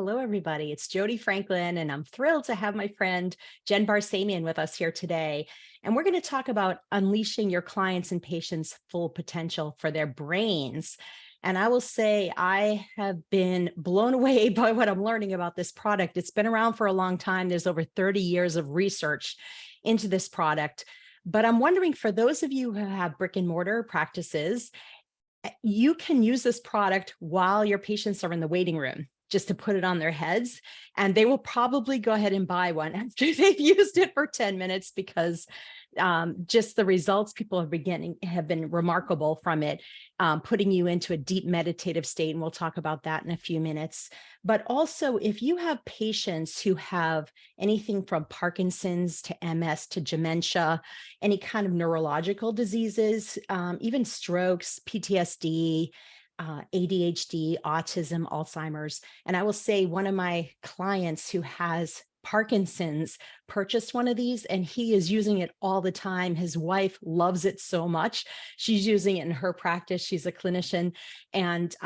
Hello, everybody. It's Jody Franklin, and I'm thrilled to have my friend Jen Barsamian with us here today. And we're going to talk about unleashing your clients' and patients' full potential for their brains. And I will say I have been blown away by what I'm learning about this product. It's been around for a long time. There's over 30 years of research into this product. But I'm wondering, for those of you who have brick and mortar practices, you can use this product while your patients are in the waiting room, just to put it on their heads. And they will probably go ahead and buy one after they've used it for 10 minutes because just the results people have been remarkable from it, putting you into a deep meditative state. And we'll talk about that in a few minutes. But also, if you have patients who have anything from Parkinson's to MS to dementia, any kind of neurological diseases, even strokes, PTSD, ADHD, autism, Alzheimer's. And I will say one of my clients who has Parkinson's purchased one of these and he is using it all the time. His wife loves it so much. She's using it in her practice. She's a clinician, and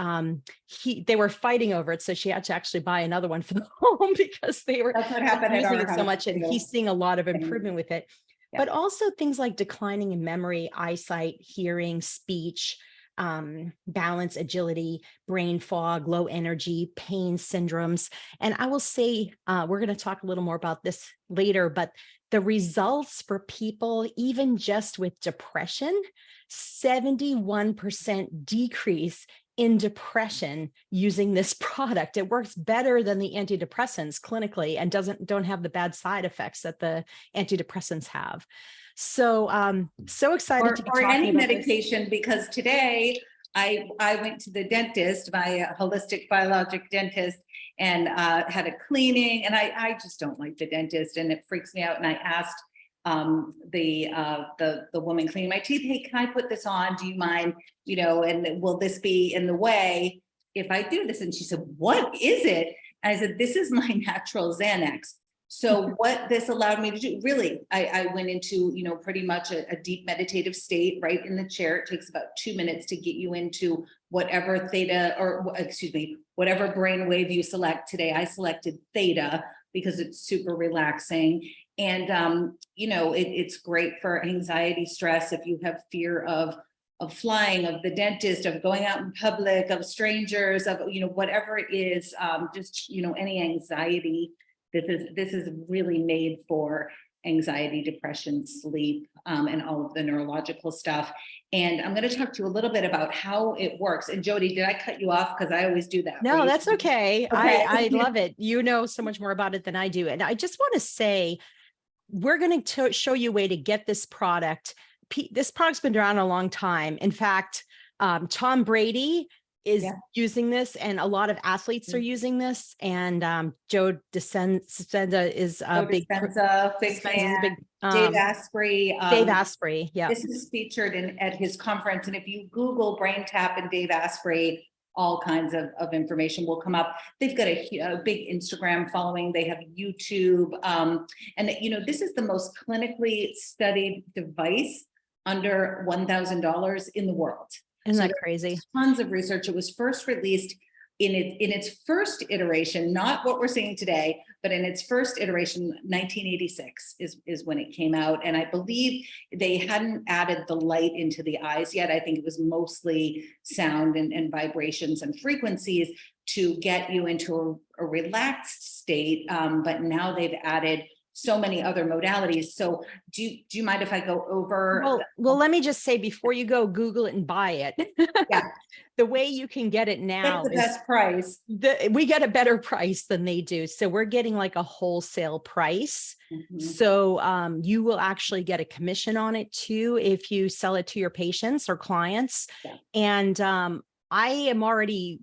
they were fighting over it. So she had to actually buy another one for the home because they were That's what happened at using our it so house. much, and he's seeing a lot of Same. improvement with it. Yeah. But also things like declining in memory, eyesight, hearing, speech, balance, agility, brain fog, low energy, pain syndromes. And I will say, we're going to talk a little more about this later, but the results for people, even just with depression, 71% decrease in depression using this product. It works better than the antidepressants clinically and don't have the bad side effects that the antidepressants have. So so excited to be talking any about medication, because today I went to the dentist, my holistic biologic dentist, and had a cleaning, and I just don't like the dentist, and it freaks me out. And I asked the woman cleaning my teeth, hey, can I put this on? Do you mind? And will this be in the way if I do this? And she said, what is it? And I said, this is my natural Xanax. So what this allowed me to do, really, I went into, pretty much a deep meditative state right in the chair. It takes about 2 minutes to get you into whatever whatever brain wave you select. Today, I selected theta because it's super relaxing. And, it's great for anxiety, stress. If you have fear of flying, of the dentist, of going out in public, of strangers, of, whatever it is, just, any anxiety. This is really made for anxiety, depression, sleep, and all of the neurological stuff. And I'm going to talk to you a little bit about how it works. And Jody, did I cut you off? Because I always do that. No, that's okay. Okay. I love it. You know so much more about it than I do. And I just want to say, we're going to show you a way to get this product. This product's been around a long time. In fact, Tom Brady is using this, and a lot of athletes are using this. And Joe Dispenza is a big fan. Dave Asprey. Dave Asprey, yeah. This is featured at his conference. And if you Google Brain Tap and Dave Asprey, all kinds of information will come up. They've got a big Instagram following. They have YouTube. And this is the most clinically studied device under $1,000 in the world. Isn't that crazy? Tons of research. It was first released in its first iteration, not what we're seeing today, but in its first iteration, 1986 is when it came out. And I believe they hadn't added the light into the eyes yet. I think it was mostly sound and vibrations and frequencies to get you into a relaxed state. But now they've added so many other modalities. So do you mind if I go over? Well, let me just say, before you go Google it and buy it, the way you can get it now is the best price. We get a better price than they do. So we're getting like a wholesale price. Mm-hmm. So you will actually get a commission on it too, if you sell it to your patients or clients. Yeah. And I am already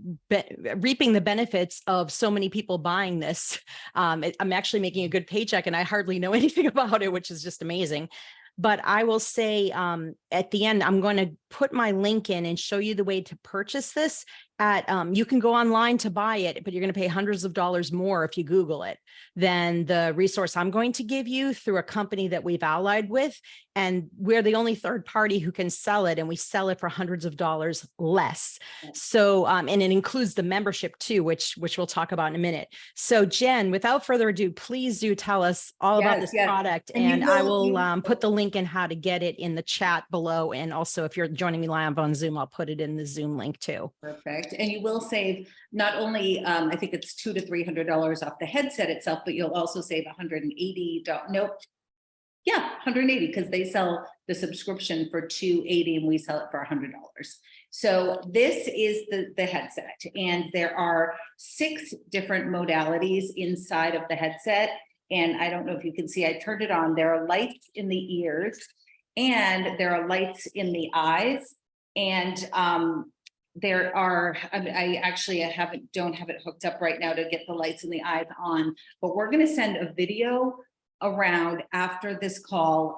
reaping the benefits of so many people buying this. I'm actually making a good paycheck, and I hardly know anything about it, which is just amazing. But I will say at the end, I'm going to put my link in and show you the way to purchase this. at, you can go online to buy it, but you're going to pay hundreds of dollars more if you Google it than the resource I'm going to give you through a company that we've allied with. And we're the only third party who can sell it, and we sell it for hundreds of dollars less. So, and it includes the membership too, which we'll talk about in a minute. So Jen, without further ado, please do tell us all about this product, and I will put the link in how to get it in the chat below. And also, if you're joining me live on Zoom, I'll put it in the Zoom link too. Perfect. And you will save not only, I think it's $200 to $300 off the headset itself, but you'll also save $180. Nope. Yeah, 180, because they sell the subscription for $280 and we sell it for $100. So this is the headset, and there are 6 different modalities inside of the headset. And I don't know if you can see, I turned it on. There are lights in the ears, and there are lights in the eyes. And there are, I don't have it hooked up right now to get the lights in the eyes on, but we're going to send a video around after this call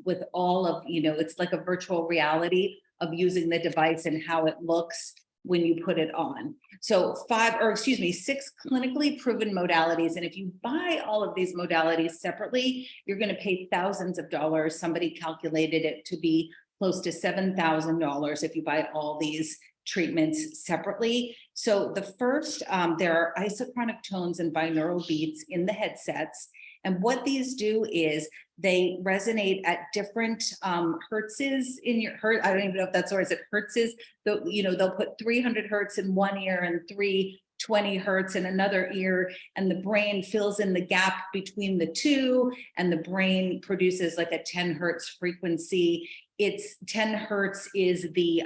with all of, it's like a virtual reality of using the device and how it looks when you put it on. So 6 clinically proven modalities. And if you buy all of these modalities separately, you're going to pay thousands of dollars. Somebody calculated it to be close to $7,000 if you buy all these treatments separately. So the first, there are isochronic tones and binaural beats in the headsets. And what these do is they resonate at different hertzes in your hertz. I don't even know if that's, or is it hertzes? They'll put 300 hertz in one ear and 320 hertz in another ear, and the brain fills in the gap between the two, and the brain produces like a 10 hertz frequency. It's 10 hertz is the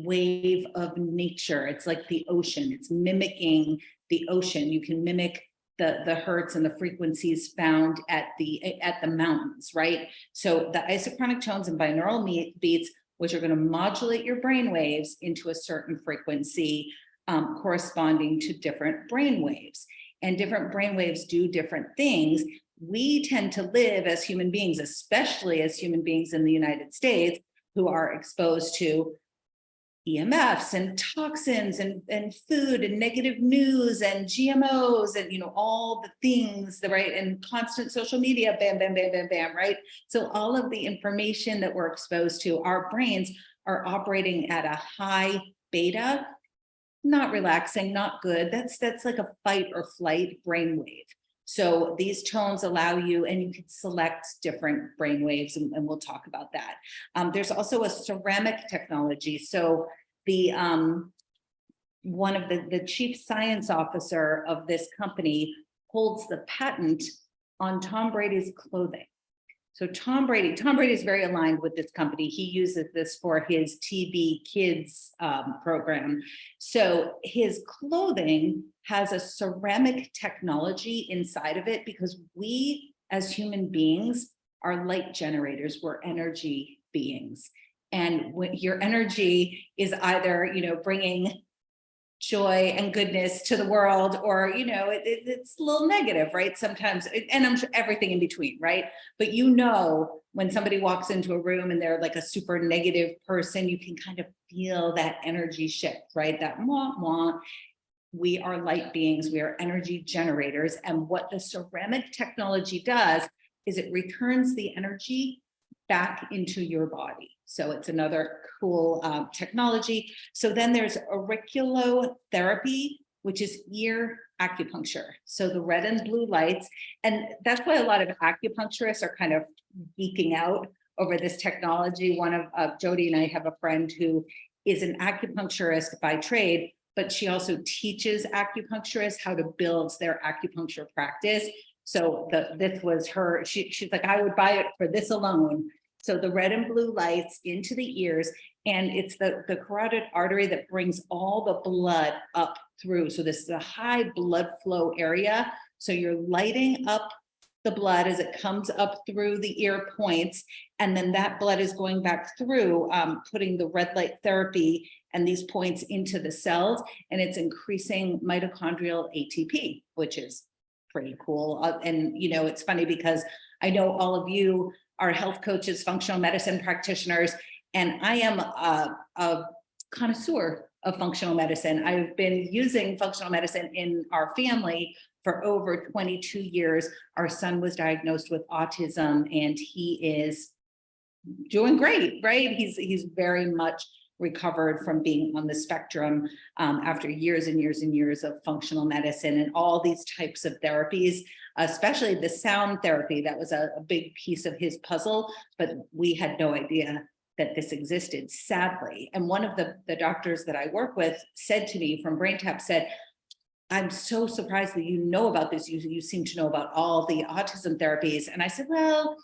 wave of nature. It's like the ocean. It's mimicking the ocean. You can mimic the hertz and the frequencies found at the mountains, right? So the isochronic tones and binaural beats, which are going to modulate your brain waves into a certain frequency corresponding to different brain waves. And different brain waves do different things. We tend to live as human beings, especially as human beings in the United States, who are exposed to EMFs and toxins and food and negative news and GMOs and, all the things, right? And constant social media, bam, bam, bam, bam, bam, right? So all of the information that we're exposed to, our brains are operating at a high beta, not relaxing, not good. That's like a fight or flight brainwave. So these tones allow you, and you can select different brain waves, and we'll talk about that. There's also a ceramic technology. So the one of the chief science officer of this company holds the patent on Tom Brady's clothing. So Tom Brady is very aligned with this company. He uses this for his TB Kids program. So his clothing has a ceramic technology inside of it, because we as human beings are light generators. We're energy beings. And when your energy is either, bringing joy and goodness to the world, or it's a little negative, right? Sometimes, and I'm sure everything in between, right? But when somebody walks into a room and they're like a super negative person, you can kind of feel that energy shift, right? That wah wah. We are light beings, we are energy generators. And what the ceramic technology does is it returns the energy back into your body. So it's another cool technology. So then there's auriculotherapy, which is ear acupuncture. So the red and blue lights, and that's why a lot of acupuncturists are kind of geeking out over this technology. One of Jody and I have a friend who is an acupuncturist by trade, but she also teaches acupuncturists how to build their acupuncture practice. So this was her, she's like, I would buy it for this alone. So the red and blue lights into the ears, and it's the carotid artery that brings all the blood up through. So this is a high blood flow area. So you're lighting up the blood as it comes up through the ear points. And then that blood is going back through, putting the red light therapy and these points into the cells. And it's increasing mitochondrial ATP, which is pretty cool. And, it's funny because I know all of you are health coaches, functional medicine practitioners, and I am a connoisseur of functional medicine. I've been using functional medicine in our family for over 22 years. Our son was diagnosed with autism and he is doing great, right? He's very much recovered from being on the spectrum after years and years and years of functional medicine and all these types of therapies, especially the sound therapy. That was a big piece of his puzzle, but we had no idea that this existed, sadly. And one of the doctors that I work with said to me from BrainTap said, I'm so surprised that you know about this. You seem to know about all the autism therapies. And I said, well,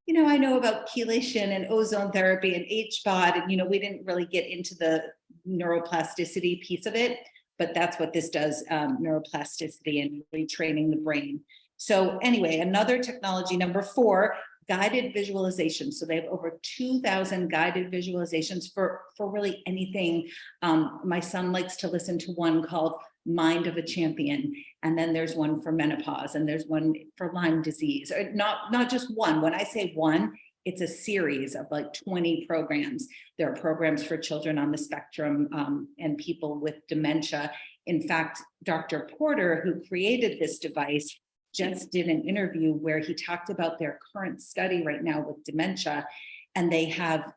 I know about chelation and ozone therapy and HBOT, and, we didn't really get into the neuroplasticity piece of it, but that's what this does, neuroplasticity and retraining the brain. So anyway, another technology, number 4, guided visualization. So they have over 2,000 guided visualizations for really anything. My son likes to listen to one called Mind of a Champion. And then there's one for menopause and there's one for Lyme disease, or not just one. When I say one, it's a series of like 20 programs. There are programs for children on the spectrum and people with dementia. In fact, Dr. Porter, who created this device, just did an interview where he talked about their current study right now with dementia. And they have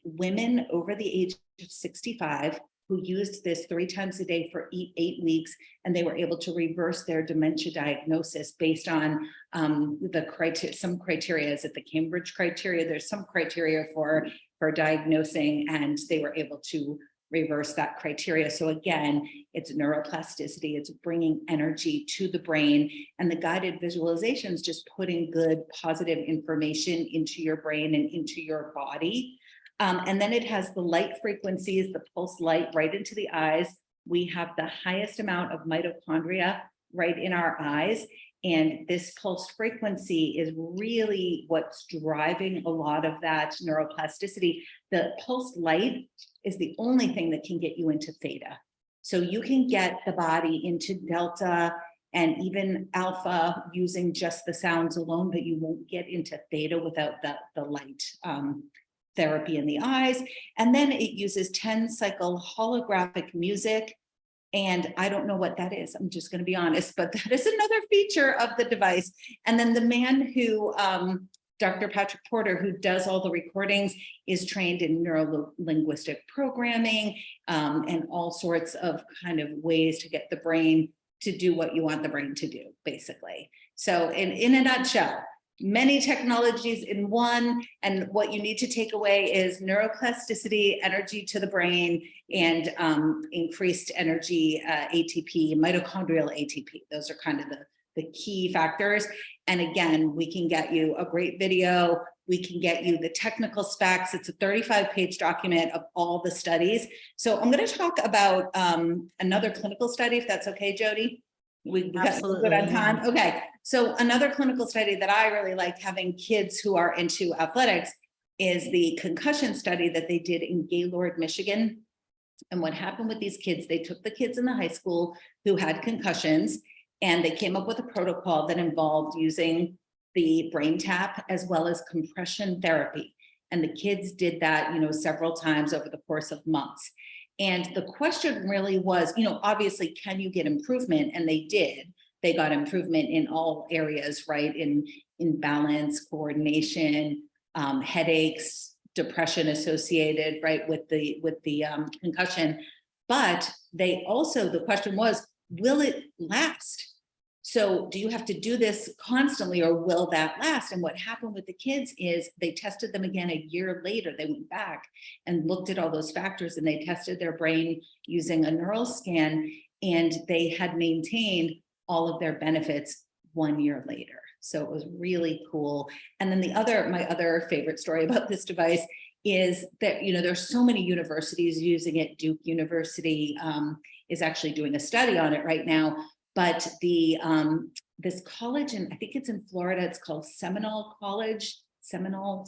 women over the age of 65 who used this 3 times a day for 8 weeks, and they were able to reverse their dementia diagnosis based on some criteria. Is it the Cambridge criteria? There's some criteria for diagnosing, and they were able to reverse that criteria. So again, it's neuroplasticity, it's bringing energy to the brain, and the guided visualizations just putting good positive information into your brain and into your body. And then it has the light frequencies, the pulse light right into the eyes. We have the highest amount of mitochondria right in our eyes. And this pulse frequency is really what's driving a lot of that neuroplasticity. The pulse light is the only thing that can get you into theta. So you can get the body into delta and even alpha using just the sounds alone, but you won't get into theta without the light therapy in the eyes. And then it uses 10-cycle holographic music. And I don't know what that is. I'm just going to be honest, but that is another feature of the device. And then the man who, Dr. Patrick Porter, who does all the recordings, is trained in neuro-linguistic programming and all sorts of kind of ways to get the brain to do what you want the brain to do, basically. So in a nutshell, many technologies in one, and what you need to take away is neuroplasticity, energy to the brain, and increased energy, ATP, mitochondrial ATP. Those are kind of the key factors. And again, we can get you a great video. We can get you the technical specs. It's a 35-page document of all the studies. So I'm going to talk about another clinical study, if that's okay, Jody. We got good on time. Okay. So another clinical study that I really like, having kids who are into athletics, is the concussion study that they did in Gaylord, Michigan. And what happened with these kids, they took the kids in the high school who had concussions, and they came up with a protocol that involved using the brain tap as well as compression therapy. And the kids did that, several times over the course of months. And the question really was, obviously, can you get improvement? And they did. They got improvement in all areas, right? In balance, coordination, headaches, depression associated, right, with the concussion. But they also, the question was, will it last? So do you have to do this constantly, or will that last? And what happened with the kids is they tested them again a year later. They went back and looked at all those factors, and they tested their brain using a neural scan, and they had maintained all of their benefits 1 year later. So it was really cool. And then my other favorite story about this device is that, there's so many universities using it. Duke University is actually doing a study on it right now. But this college, and I think it's in Florida, it's called Seminole College, Seminole.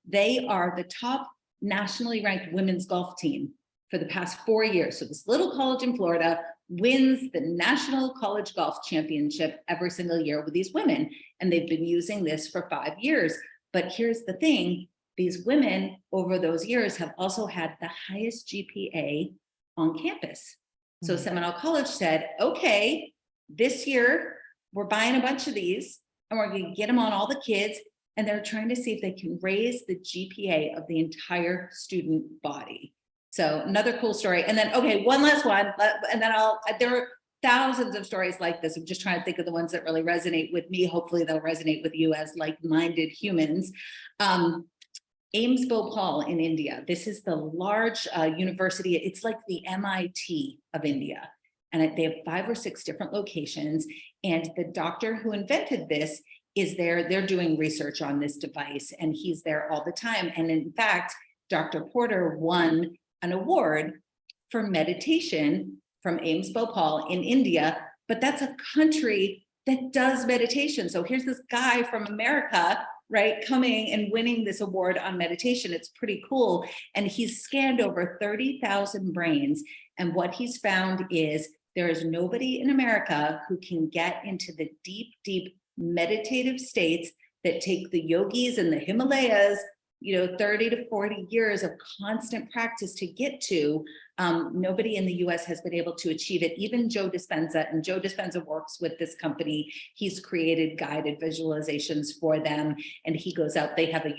They are the top nationally ranked women's golf team for the past 4 years. So this little college in Florida wins the National College Golf Championship every single year with these women. And they've been using this for 5 years. But here's the thing, these women over those years have also had the highest GPA on campus. So Mm. Seminole College said, okay, this year we're buying a bunch of these and we're going to get them on all the kids. And they're trying to see if they can raise the GPA of the entire student body. So another cool story. And then, okay, one last one. And then there are thousands of stories like this. I'm just trying to think of the ones that really resonate with me. Hopefully they'll resonate with you as like-minded humans. Ames Bhopal in India. This is the large university. It's like the MIT of India. And they have 5 or 6 different locations. And the doctor who invented this is there. They're doing research on this device and he's there all the time. And in fact, Dr. Porter won an award for meditation from Ames Bhopal in India, but that's a country that does meditation. So here's this guy from America, right, coming and winning this award on meditation. It's pretty cool. And he's scanned over 30,000 brains. And what he's found is there is nobody in America who can get into the deep, deep meditative states that take the yogis in the Himalayas, 30 to 40 years of constant practice to get to. Nobody in the US has been able to achieve it. Even Joe Dispenza, and Joe Dispenza works with this company. He's created guided visualizations for them. And he goes out, they have a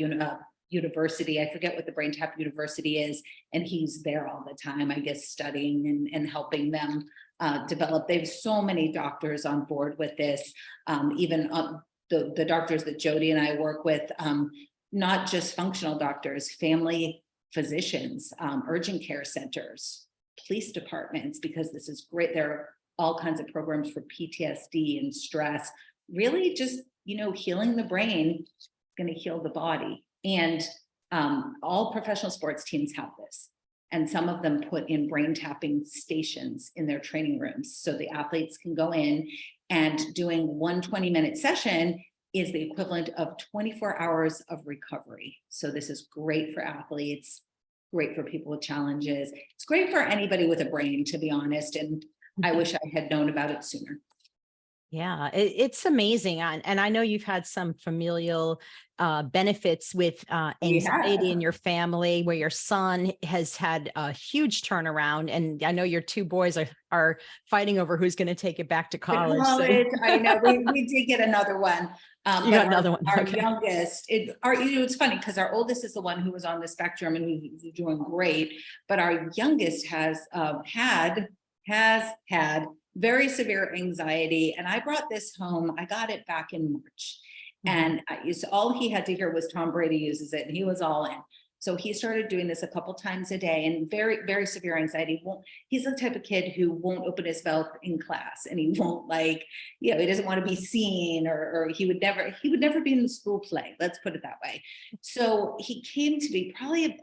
university, I forget what the Brain Tap University is, and he's there all the time, I guess, studying and helping them develop. They have so many doctors on board with this, even the doctors that Jody and I work with, not just functional doctors, family physicians, urgent care centers, police departments, because this is great. There are all kinds of programs for PTSD and stress, really just, healing the brain is going to heal the body. And all professional sports teams have this. And some of them put in brain tapping stations in their training rooms. So the athletes can go in and doing one 20-minute session is the equivalent of 24 hours of recovery. So this is great for athletes, great for people with challenges. It's great for anybody with a brain, to be honest. And I wish I had known about it sooner. Yeah, it's amazing. And I know you've had some familial benefits with anxiety in your family, where your son has had a huge turnaround. And I know your 2 boys are fighting over who's going to take it back to college. I know we did get another one. You got another one. Our Okay. youngest, it's funny because our oldest is the one who was on the spectrum and who's doing great. But our youngest has had very severe anxiety. And I brought this home. I got it back in March. And all he had to hear was Tom Brady uses it, and he was all in. So he started doing this a couple times a day, and very, very severe anxiety. He's the type of kid who won't open his mouth in class, and he won't he doesn't want to be seen, or he would never be in the school play. Let's put it that way. So he came to me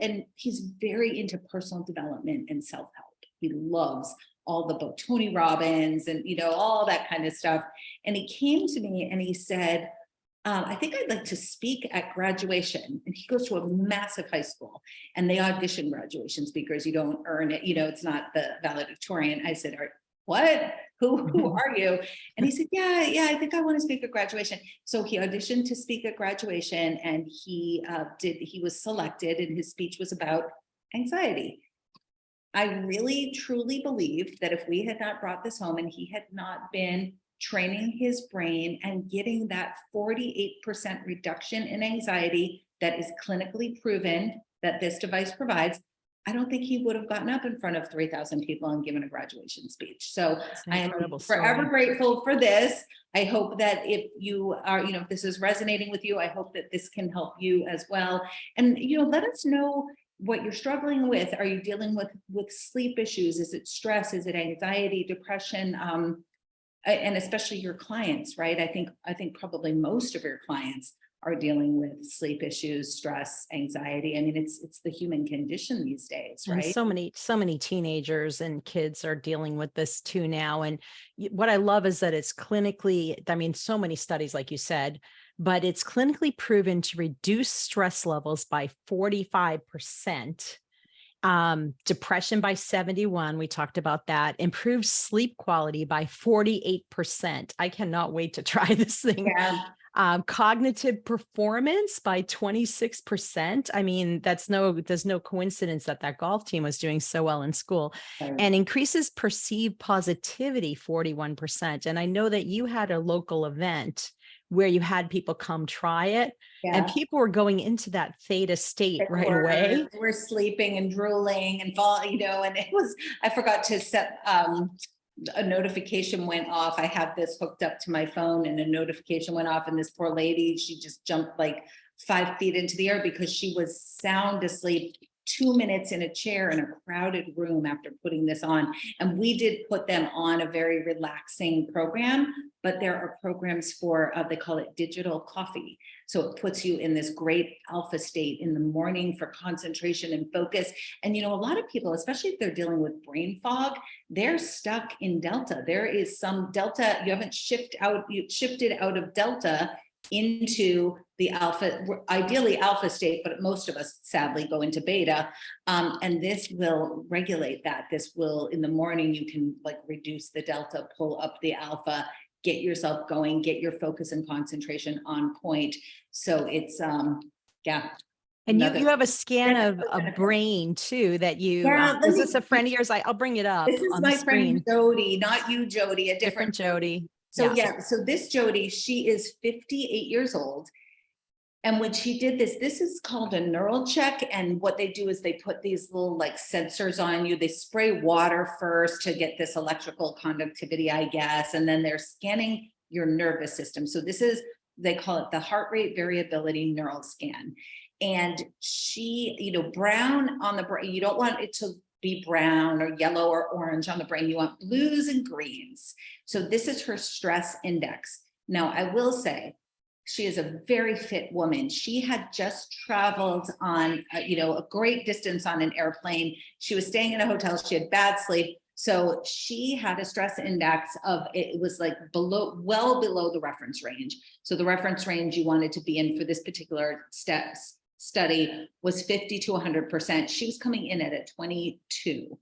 and he's very into personal development and self-help. He loves all the book, Tony Robbins and, all that kind of stuff. And he came to me and he said, I think I'd like to speak at graduation. And he goes to a massive high school and they audition graduation speakers. You don't earn it. It's not the valedictorian. I said, what? Who are you? And he said, yeah, I think I want to speak at graduation. So he auditioned to speak at graduation and he was selected, and his speech was about anxiety. I really, truly believe that if we had not brought this home and he had not been training his brain and getting that 48% reduction in anxiety that is clinically proven that this device provides, I don't think he would have gotten up in front of 3,000 people and given a graduation speech. So I am forever grateful for this. I hope that if you are, if this is resonating with you, I hope that this can help you as well. And, let us know what you're struggling with. Are you dealing with sleep issues? Is it stress? Is it anxiety, depression? And especially your clients, right? I think probably most of your clients are dealing with sleep issues, stress, anxiety. I mean, it's the human condition these days, right? And so many teenagers and kids are dealing with this too now. And what I love is that it's clinically, so many studies, like you said, but it's clinically proven to reduce stress levels by 45%. Depression by 71. We talked about that. Improved sleep quality by 48%. I cannot wait to try this thing. Yeah. Cognitive performance by 26%. I mean, there's no coincidence that that golf team was doing so well in school, Right. and increases perceived positivity 41%. And I know that you had a local event where you had people come try it, and Yeah. people were going into that theta state They right away. were sleeping and drooling and fall, and it was, I forgot to set, a notification went off. I have this hooked up to my phone and a notification went off, and this poor lady, she just jumped like 5 feet into the air because she was sound asleep 2 minutes in a chair in a crowded room after putting this on. And we did put them on a very relaxing program, but there are programs for, they call it digital coffee. So it puts you in this great alpha state in the morning for concentration and focus. And, a lot of people, especially if they're dealing with brain fog, they're stuck in delta. There is some delta, you haven't shifted out of delta into the alpha, ideally alpha state, but most of us sadly go into beta. And this will regulate that. This will, in the morning, you can like reduce the delta, pull up the alpha, get yourself going, get your focus and concentration on point. So it's, yeah. And you Another, have a scan of a brain too that you, yeah, is this a friend of yours? I'll bring it up this is on the my friend screen. Jody, not you, Jody, a Different different Jody. So yeah, so this Jody, she is 58 years old. And when she did this is called a neural check. And what they do is they put these little like sensors on you. They spray water first to get this electrical conductivity, I guess. And then they're scanning your nervous system. So this is, they call it the heart rate variability neural scan. And she, brown on the brain, you don't want it to be brown or yellow or orange on the brain. You want blues and greens. So this is her stress index. Now, I will say, she is a very fit woman. She had just traveled on, a great distance on an airplane. She was staying in a hotel. She had bad sleep. So she had a stress index of, it was like well below the reference range. So the reference range you wanted to be in for this particular study was 50 to 100%. She was coming in at a 22,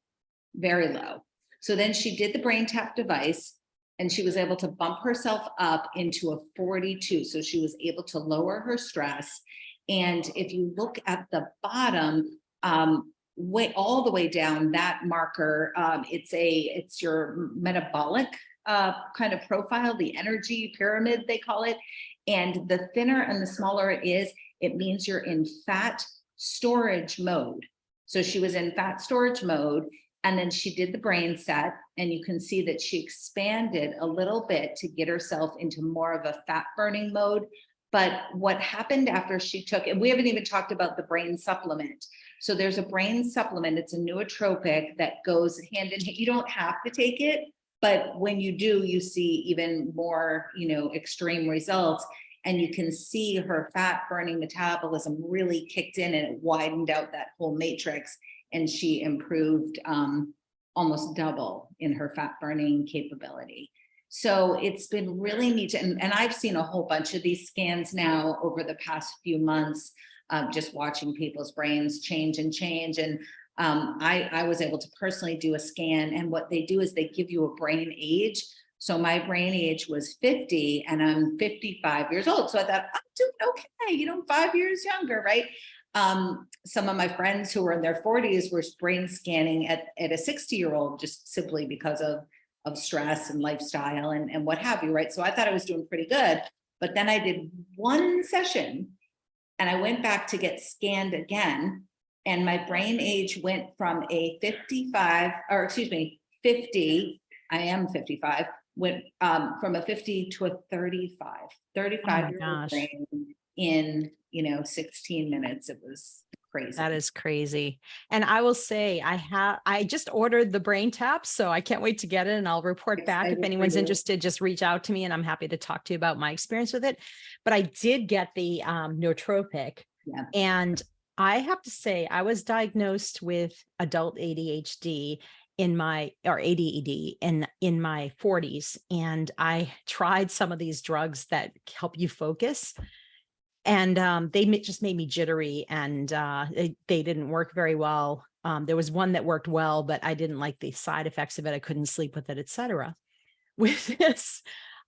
very low. So then she did the brain tap device, and she was able to bump herself up into a 42. So she was able to lower her stress. And if you look at the bottom, all the way down, that marker, it's your metabolic kind of profile, the energy pyramid, they call it. And the thinner and the smaller it is, it means you're in fat storage mode. So she was in fat storage mode, and then she did the brain set, and you can see that she expanded a little bit to get herself into more of a fat burning mode. But what happened after she took, and we haven't even talked about the brain supplement. So there's a brain supplement, it's a nootropic that goes hand in hand. You don't have to take it, but when you do, you see even more, extreme results. And you can see her fat burning metabolism really kicked in, and it widened out that whole matrix. And she improved almost double in her fat burning capability. So it's been really neat. And I've seen a whole bunch of these scans now over the past few months, just watching people's brains change. And I was able to personally do a scan. And what they do is they give you a brain age. So my brain age was 50 and I'm 55 years old. So I thought, I'm doing okay, 5 years younger, right? Some of my friends who were in their 40s were brain scanning at a 60-year-old, just simply because of stress and lifestyle and what have you, right? So I thought I was doing pretty good. But then I did one session and I went back to get scanned again. And my brain age went from a 50, I am 55, went from a 50 to a 35-year-old brain in 16 minutes. It was crazy. That is crazy. And I will say I just ordered the brain tap, so I can't wait to get it, and I'll report back. If anyone's interested, just reach out to me and I'm happy to talk to you about my experience with it. But I did get the nootropic. Yeah. And I have to say, I was diagnosed with adult ADHD in my ADD in my 40s. And I tried some of these drugs that help you focus. And they just made me jittery, and they didn't work very well. There was one that worked well, but I didn't like the side effects of it. I couldn't sleep with it, etc. With this,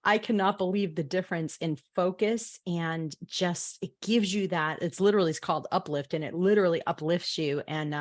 I cannot believe the difference in focus, and just it gives you that. It's called uplift, and it literally uplifts you. And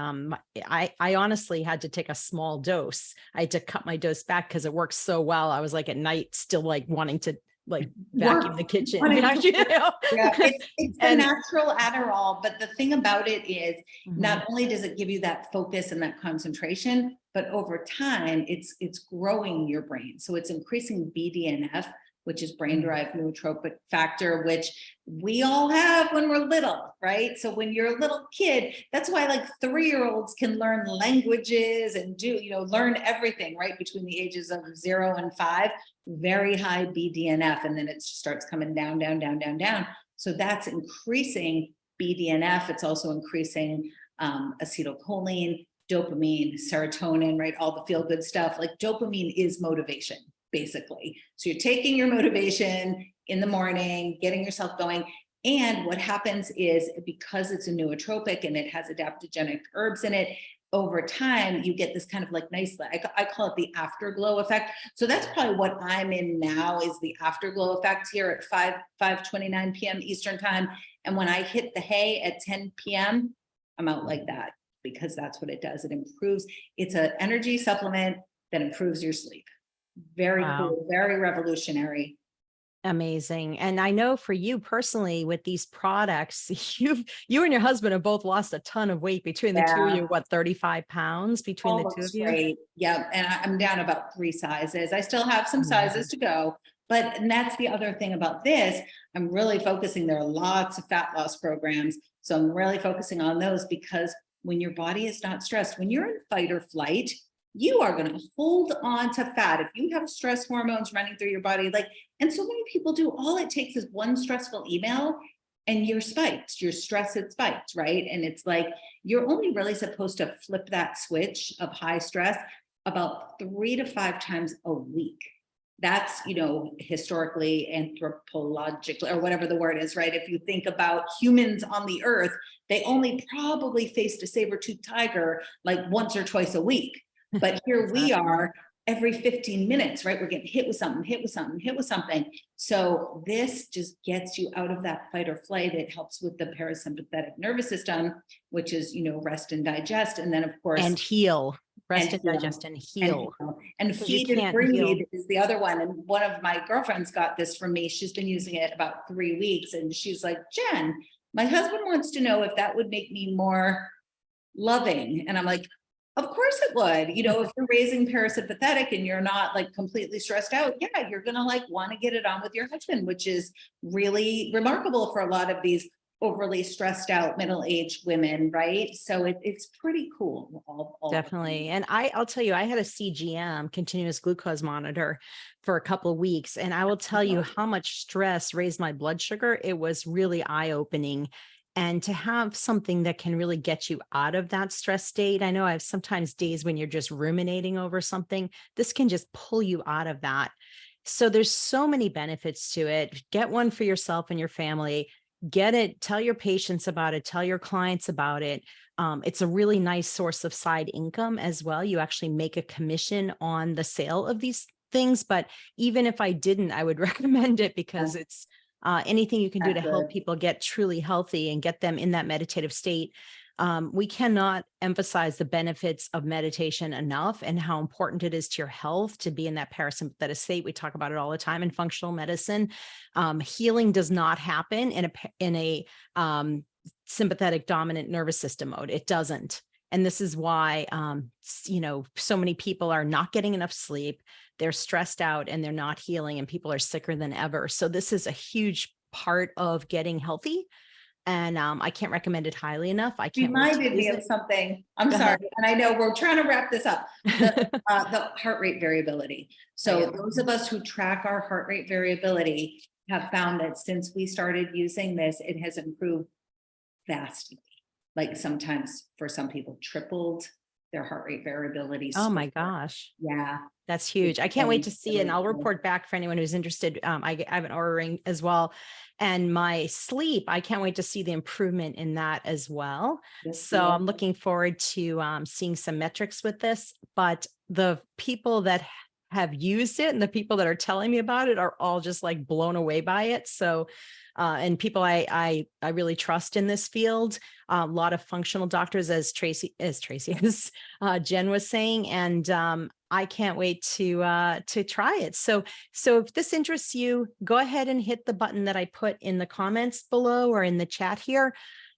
I honestly had to take a small dose. I had to cut my dose back because it works so well. I was like at night still like wanting to like vacuum Work. the kitchen, Wanting to vacuum, Yeah, it's the and natural Adderall, but the thing about it is mhm, not only does it give you that focus and that concentration, but over time it's growing your brain. So it's increasing BDNF, which is mhm. brain-derived neurotrophic factor, which we all have when we're little, right? So when you're a little kid, that's why like 3-year-olds can learn languages and do, learn everything, right? Between the ages of 0 and 5, very high BDNF, and then it starts coming down, down, down, down, down. So that's increasing BDNF. It's also increasing acetylcholine, dopamine, serotonin, right? All the feel good stuff. Like dopamine is motivation, basically. So you're taking your motivation in the morning, getting yourself going. And what happens is because it's a nootropic and it has adaptogenic herbs in it, over time, you get this kind of like nice, I call it the afterglow effect. So that's probably what I'm in now, is the afterglow effect here at 5:29 p.m. Eastern time. And when I hit the hay at 10 p.m., I'm out like that, because that's what it does. It improves, it's an energy supplement that improves your sleep. Very Wow. cool, very revolutionary. Amazing. And I know for you personally with these products, you and your husband have both lost a ton of weight between the two of Yeah. you. What, 35 pounds between All the two of looks you? great. Yep. And I'm down about 3 sizes. I still have some sizes Amazing. to go. But and that's the other thing about this. I'm really focusing. There are lots of fat loss programs. So I'm really focusing on those, because when your body is not stressed, when you're in fight or flight, you are going to hold on to fat. If you have stress hormones running through your body, like, and so many people do, all it takes is one stressful email and you're spiked, your stress is spiked, right? And it's like, you're only really supposed to flip that switch of high stress about 3 to 5 times a week. That's, historically, anthropologically, or whatever the word is, right? If you think about humans on the earth, they only probably faced a saber-toothed tiger like once or twice a week. But here we Exactly. are every 15 minutes, right? We're getting hit with something, hit with something, hit with something. So this just gets you out of that fight or flight. It helps with the parasympathetic nervous system, which is, rest and digest. And then of course, And heal, and rest and heal, digest and and heal. heal. And Because you feed and can't heal. breathe is the other one. And one of my girlfriends got this from me. She's been using it about 3 weeks. And she's like, Jen, my husband wants to know if that would make me more loving. And I'm like, of course it would. If you're raising parasympathetic and you're not like completely stressed out, yeah, you're going to like want to get it on with your husband, which is really remarkable for a lot of these overly stressed out middle-aged women, right? So it's pretty cool. All the Definitely. things. And I'll tell you, I had a CGM, continuous glucose monitor, for a couple of weeks. And I will tell you how much stress raised my blood sugar. It was really eye-opening. And to have something that can really get you out of that stress state. I know I have sometimes days when you're just ruminating over something. This can just pull you out of that. So there's so many benefits to it. Get one for yourself and your family. Get it, tell your patients about it, tell your clients about it. It's a really nice source of side income as well. You actually make a commission on the sale of these things. But even if I didn't, I would recommend it, because it's anything you can do to That's help good. people get truly healthy and get them in that meditative state. We cannot emphasize the benefits of meditation enough, and how important it is to your health to be in that parasympathetic state. We talk about it all the time in functional medicine. Healing does not happen in a sympathetic dominant nervous system mode. It doesn't. And this is why, so many people are not getting enough sleep. They're stressed out and they're not healing, and people are sicker than ever. So this is a huge part of getting healthy. And I can't recommend it highly enough. I can't wait to Reminded me use of it. something. I'm Go sorry, ahead. and I know we're trying to wrap this up. The heart rate variability. Oh, So yeah. those of us who track our heart rate variability have found that since we started using this, it has improved vastly. Like sometimes for some people tripled their heart rate variability Oh score. my gosh. Yeah. That's It's huge. I can't wait really, to see it. And really I'll cool. report back for anyone who's interested. I have an ordering as well. And my sleep, I can't wait to see the improvement in that as well. You'll So see it. I'm looking forward to seeing some metrics with this. But the people that have used it and the people that are telling me about it are all just like blown away by it. So, and people I really trust in this field, a lot of functional doctors, as Tracy, as Jen was saying, and I can't wait to try it. So if this interests you, go ahead and hit the button that I put in the comments below or in the chat here,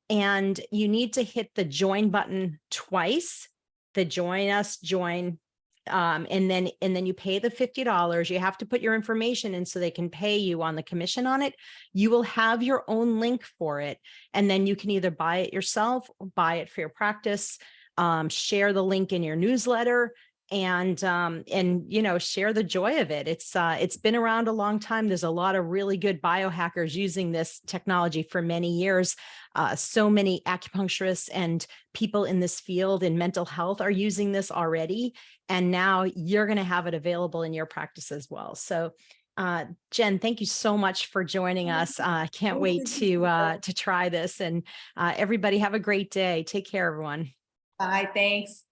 and you need to hit the join button twice. The join, and then you pay the $50. You have to put your information in so they can pay you on the commission on it. You will have your own link for it, and then you can either buy it yourself or buy it for your practice. Share the link in your newsletter, and share the joy of it. It's been around a long time. There's a lot of really good biohackers using this technology for many years. So many acupuncturists and people in this field in mental health are using this already, and now you're going to have it available in your practice as well. So Jen, thank you so much for joining us. I can't wait to try this, and everybody have a great day. Take care, everyone. Bye, thanks.